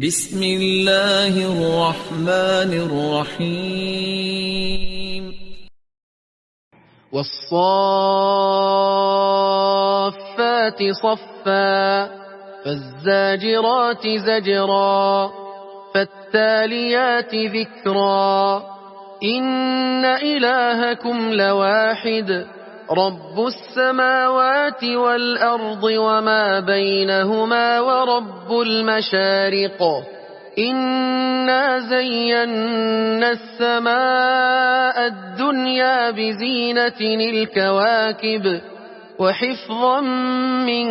بسم الله الرحمن الرحيم والصافات صفا فالزاجرات زجرا فالتاليات ذكرا إن إلهكم لواحد رب السماوات والأرض وما بينهما ورب المشارق إنا زينا السماء الدنيا بزينة الكواكب وحفظا من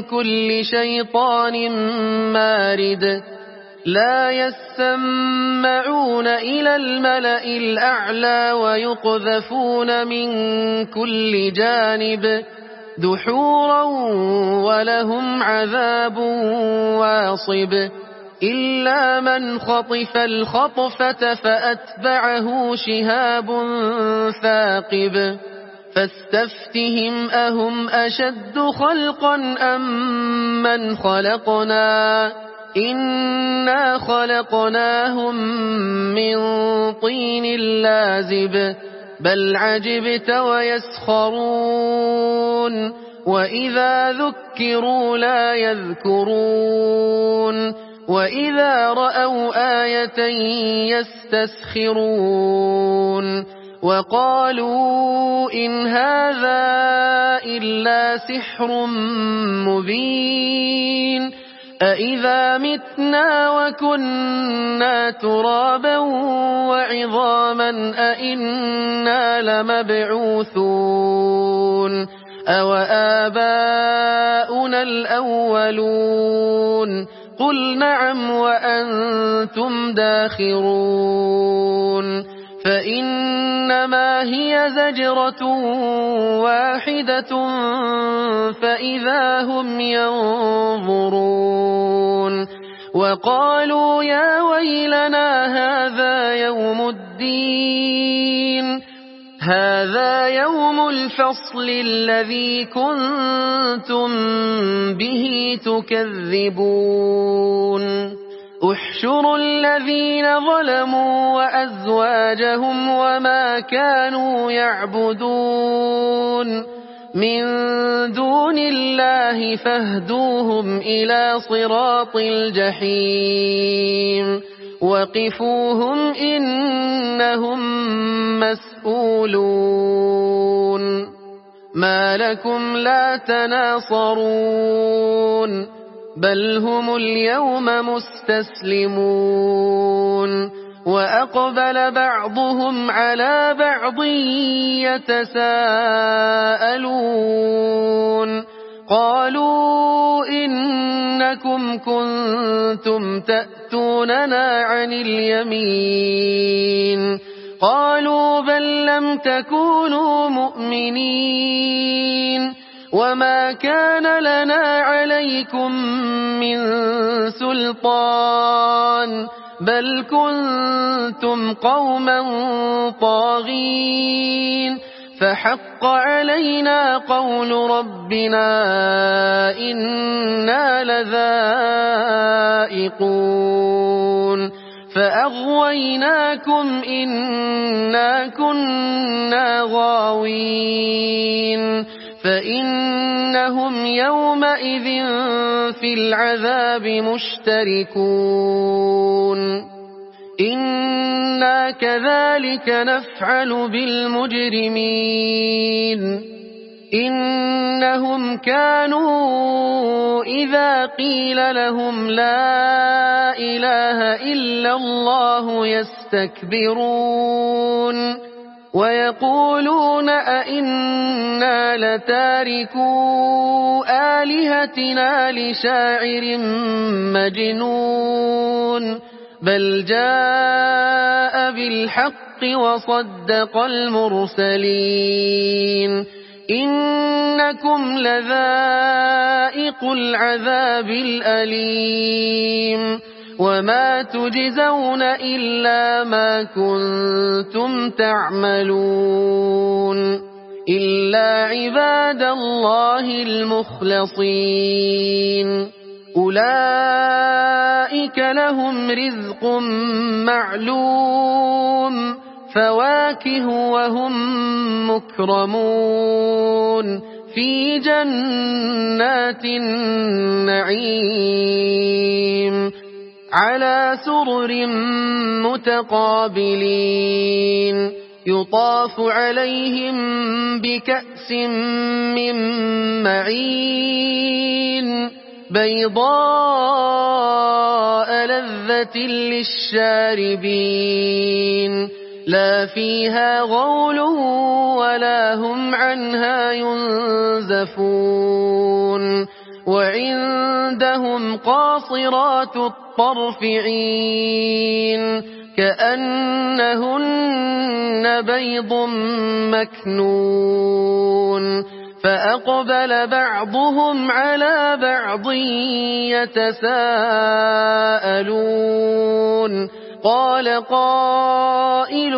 كل شيطان مارد لا يسمعون إلى الملأ الأعلى ويقذفون من كل جانب دحورا ولهم عذاب واصب إلا من خطف الخطفة فأتبعه شهاب ثاقب فاستفتهم أهم أشد خلقا أم من خلقنا إنا خلقناهم من طين لازب بل عجبت ويسخرون وإذا ذكروا لا يذكرون وإذا رأوا آية يستسخرون وقالوا إن هذا إلا سحر مبين أإذا متنا وكنا ترابا وعظاما أإنا لمبعوثون أو آباؤنا الأولون قل نعم وأنتم داخرون فإنما هي زجرة واحدة فإذا هم ينظرون وقالوا يا ويلنا هذا يوم الفصل الذي كنتم به تكذبون احشروا الذين ظلموا وأزواجهم وما كانوا يعبدون من دون الله فاهدوهم إلى صراط الجحيم وقفوهم إنهم مسؤولون ما لكم لا تناصرون بل هم اليوم مستسلمون وأقبل بعضهم على بعض يتساءلون قالوا إنكم كنتم تأتوننا عن اليمين قالوا بل لم تكونوا مؤمنين وما كان لنا عليكم من سلطان بل كنتم قوما طاغين فحق علينا قول ربنا إنا لذائقون فأغويناكم إنا كنا غاوين فإنهم يومئذ في العذاب مشتركون إنا كذلك نفعل بالمجرمين إنهم كانوا إذا قيل لهم لا إله إلا الله يستكبرون ويقولون أئنا لتاركو آلهتنا لشاعر مجنون بل جاء بالحق وصدق المرسلين إنكم لذائق العذاب الأليم وما تجزون إلا ما كنتم تعملون إلا عباد الله المخلصين أولئك لهم رزق معلوم فواكه وهم مكرمون في جنات النعيم على سرر متقابلين يطاف عليهم بكأس من معين بيضاء لذة للشاربين لا فيها غول ولا هم عنها ينزفون وعندهم قاصرات الطرف عين كأنهن بيض مكنون فأقبل بعضهم على بعض يتساءلون قال قائل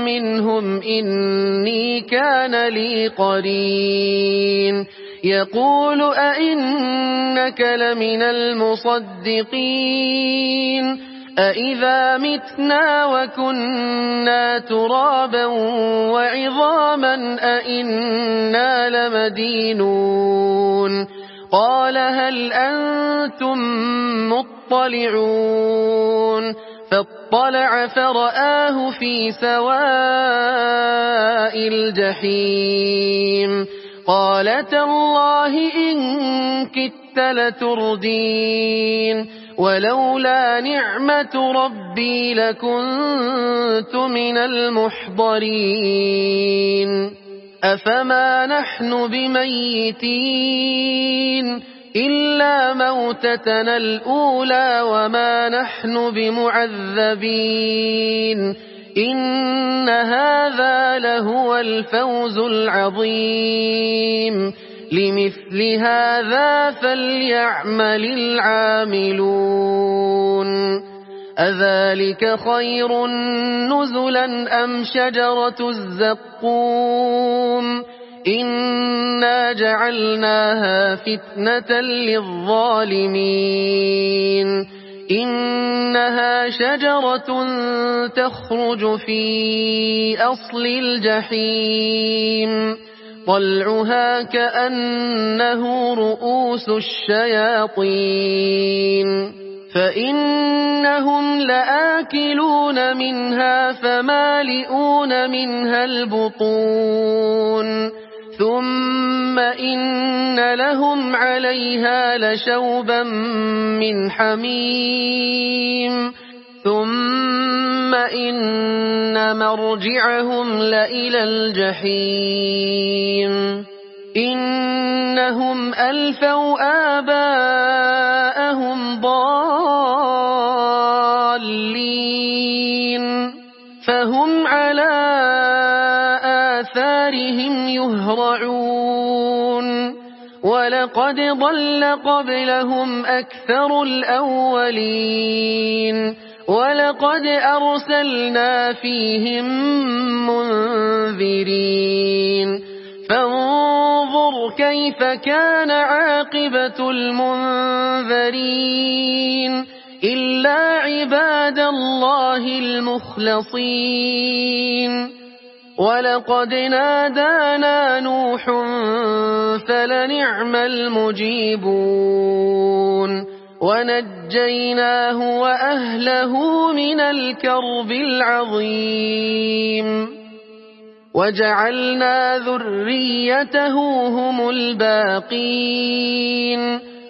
منهم إني كان لي قرين يقول أئنك لمن المصدقين أئذا متنا وكنا ترابا وعظاما أئنا لمدينون قال هل أنتم مطلعون فاطلع فرآه في سواء الجحيم قال تالله إن كدت لتردين ولولا نعمة ربي لكنت من المحضرين أفما نحن بميتين إلا موتتنا الأولى وما نحن بمعذبين إن هذا لهو الفوز العظيم لمثل هذا فليعمل العاملون أذلك خير نزلا أم شجرة الزقوم إنا جعلناها فتنة للظالمين إنها شجرة تخرج في أصل الجحيم طلعها كأنه رؤوس الشياطين فإنهم لآكلون منها فمالئون منها البطون ثم إن لهم عليها لشوبا من حميم ثم إن مرجعهم لإلى الجحيم إنهم ألفوا آباءهم ضالين فهم على آثارهم يهرعون ولقد ضل قبلهم أكثر الأولين ولقد أرسلنا فيهم منذرين فانظر كيف كان عاقبة المنذرين إلا عباد الله المخلصين ولقد نادانا نوح فلنعم المجيبون ونجيناه وأهله من الكرب العظيم وجعلنا ذريته هم الباقين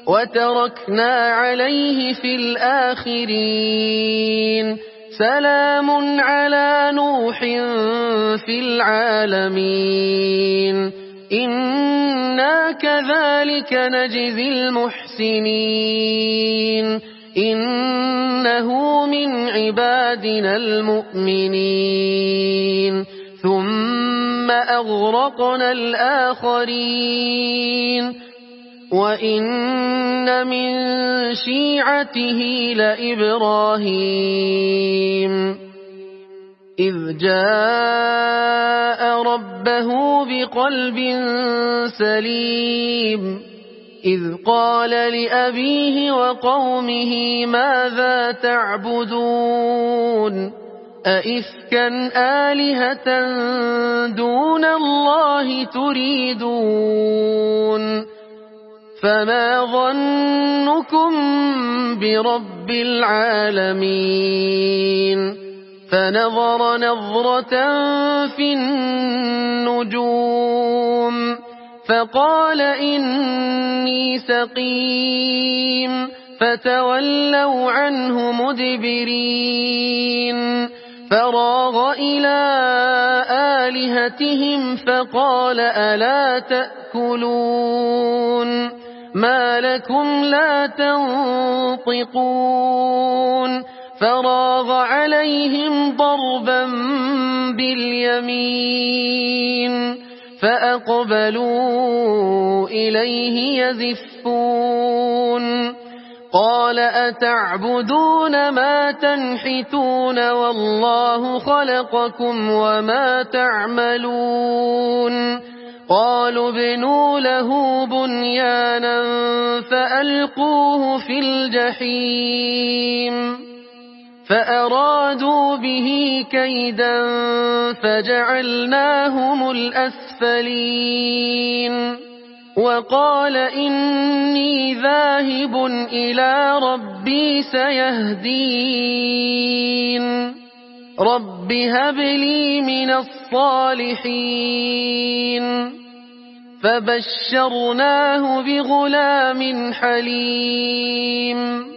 وتركنا عليه في الآخرين سلام على نوح في العالمين إنا كذلك نجزي المحسنين إنه من عبادنا المؤمنين ثم أغرقنا الآخرين وإن من شيعته لإبراهيم إذ جاء ربه بقلب سليم إذ قال لأبيه وقومه ماذا تعبدون أئفكا آلهة دون الله تريدون فما ظنكم برب العالمين فنظر نظرة في النجوم فقال إني سقيم فتولوا عنه مدبرين فراغ إلى آلهتهم فقال ألا تأكلون ما لكم لا تنطقون فراغ عليهم ضربا باليمين فأقبلوا إليه يزفون قال أتعبدون ما تنحتون والله خلقكم وما تعملون قالوا ابنوا له بنيانا فألقوه في الجحيم فأرادوا به كيدا فجعلناهم الأسفلين وقال إني ذاهب إلى ربي سيهدين رب هب لي من الصالحين فبشرناه بغلام حليم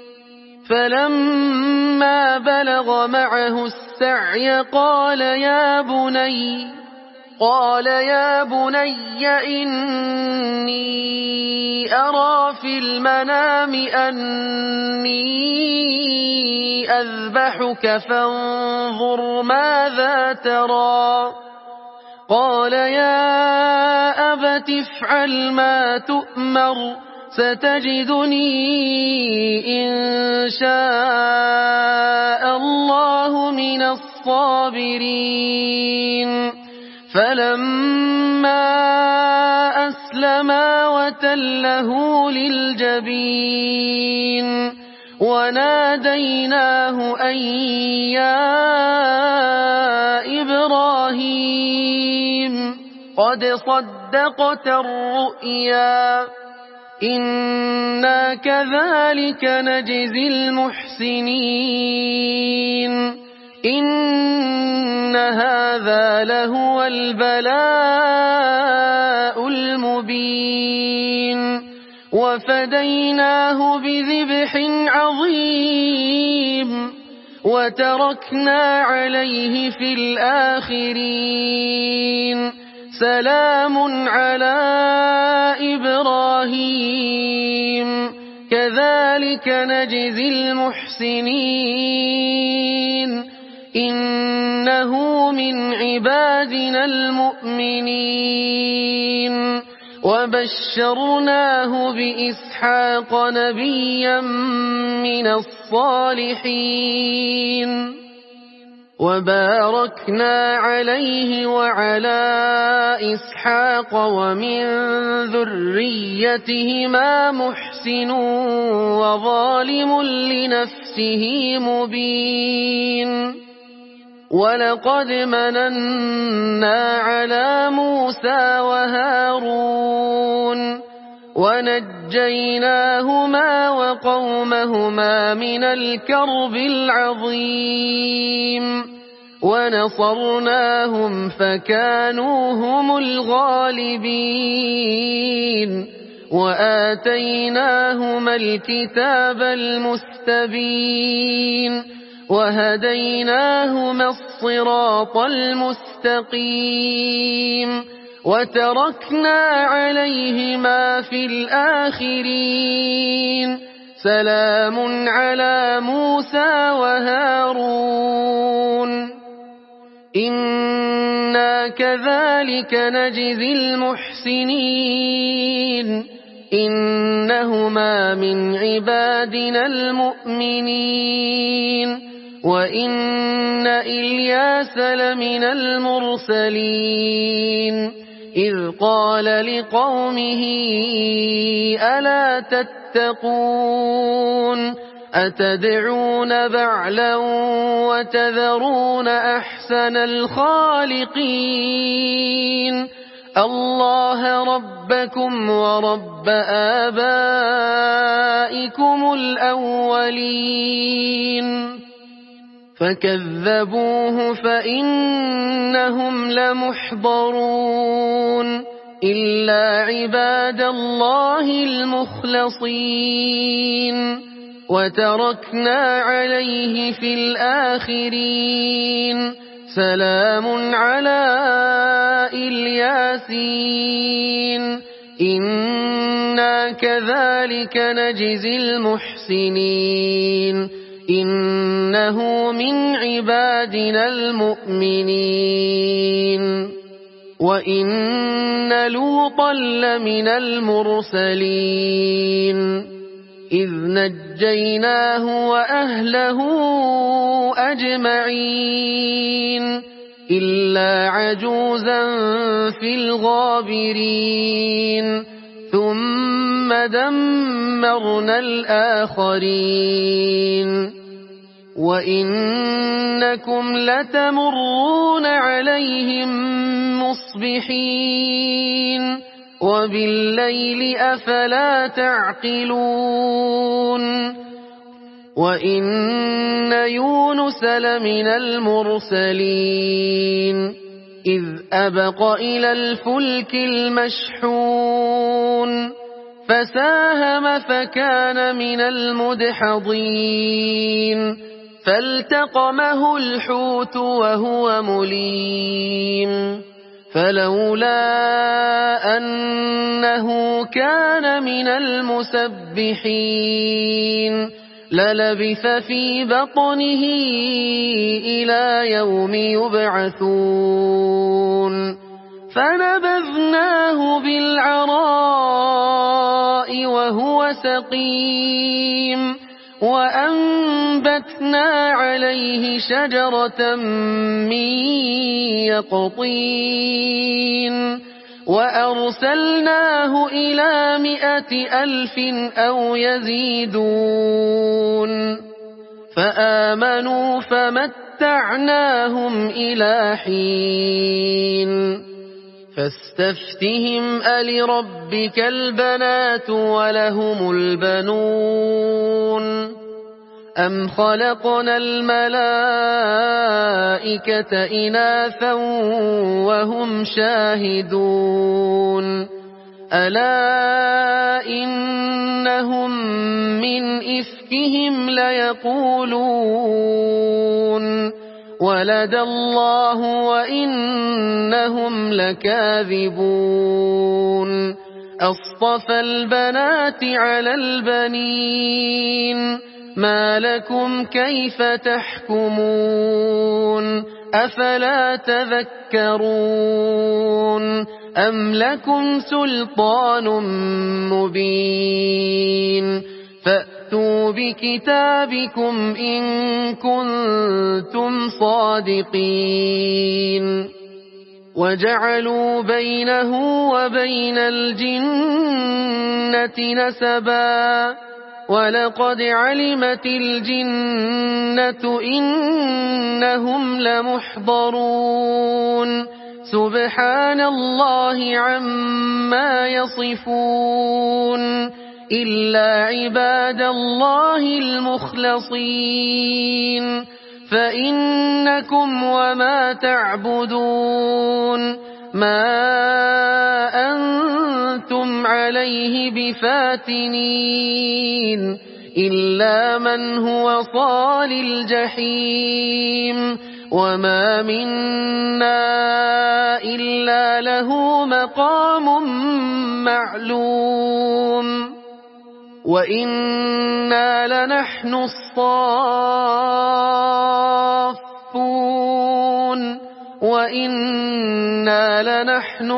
فلما بلغ معه السعي قال يا بني إني أرى في المنام أني أذبحك فانظر ماذا ترى قال يا أبت افعل ما تؤمر ستجدني إن شاء الله من الصابرين فلما أسلما وتله للجبين وناديناه أن يا إبراهيم قد صدقت الرؤيا إنا كذلك نجزي المحسنين إن هذا لهو البلاء المبين وفديناه بذبح عظيم وتركنا عليه في الآخرين سلام على إبراهيم كذلك نجزي المحسنين إنه من عبادنا المؤمنين وبشرناه بإسحاق نبيا من الصالحين وباركنا عليه وعلى إسحاق ومن ذريتهما محسن وظالم لنفسه مبين ولقد مننا على موسى وهارون ونجيناهما وقومهما من الكرب العظيم ونصرناهم فكانوا هم الغالبين وآتيناهما الكتاب المستبين وهديناهما الصراط المستقيم وتركنا عليهما في الآخرين سلام على موسى وهارون إنا كذلك نجزي المحسنين إنهما من عبادنا المؤمنين وإن إلياس لمن المرسلين إذ قال لقومه ألا تتقون أتدعون بعلا وتذرون أحسن الخالقين الله ربكم ورب آبائكم الأولين فكذبوه فإنهم لمحضرون إلا عباد الله المخلصين وتركنا عليه في الآخرين سلام على الياسين إنا كذلك نجزي المحسنين إنه من عبادنا المؤمنين وإن لوطا لمن المرسلين إذ نجيناه وأهله أجمعين إلا عجوزا في الغابرين ثم دمرنا الآخرين وإنكم لتمرون عليهم مصبحين وبالليل أفلا تعقلون وإن يونس لمن المرسلين إذ أبق إلى الفلك المشحون فساهم فكان من المدحضين فالتقمه الحوت وهو مليم فلولا أنه كان من المسبحين للبث في بطنه إلى يوم يبعثون فنبذناه بالعراء وهو سقيم وأنبتنا عليه شجرة من يقطين وأرسلناه إلى 100,000 أو يزيدون فآمنوا فمتعناهم إلى حين فاستفتهم ألربك البنات ولهم البنون أم خلقنا الملائكة إناثا وهم شاهدون ألا إنهم من إفكهم ليقولون ولد الله وإنهم لكاذبون أصطفى البنات على البنين ما لكم كيف تحكمون أفلا تذكرون أم لكم سلطان مبين فأتوا بكتابكم إن كنتم صادقين وجعلوا بينه وبين الجنة نسبا ولقد علمت الجنة إنهم لمحضرون سبحان الله عما يصفون إلا عباد الله المخلصين فإنكم وما تعبدون ما أنتم عليه بفاتنين إلا من هو صال الجحيم وما منا إلا له مقام معلوم وإنا لنحن الصافون وإنا لنحن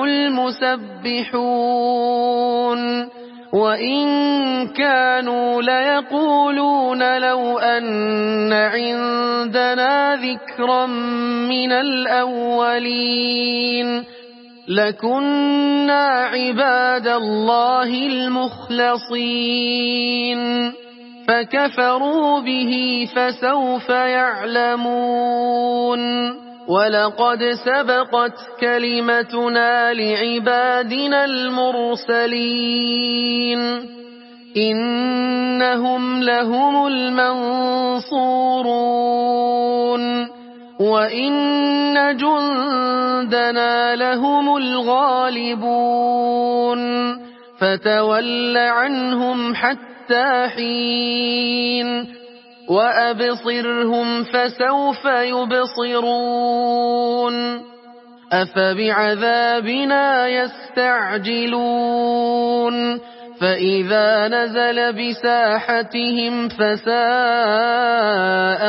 المسبحون وإن كانوا ليقولون لو أن عندنا ذكرا من الأولين لكنا عباد الله المخلصين فكفروا به فسوف يعلمون ولقد سبقت كلمتنا لعبادنا المرسلين إنهم لهم المنصورون وإن جندنا لهم الغالبون فتول عنهم حتى حين وأبصرهم فسوف يبصرون أفبعذابنا يستعجلون فإذا نزل بساحتهم فساء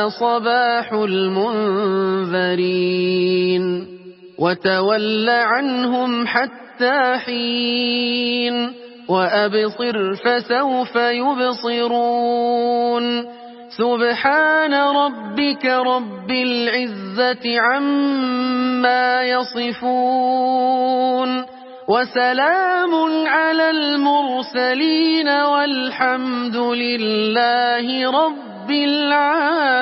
صباح المنذرين وتول عنهم حتى حين وأبصر فسوف يبصرون سبحان ربك رب العزة عما يصفون وسلام على المرسلين والحمد لله رب العالمين.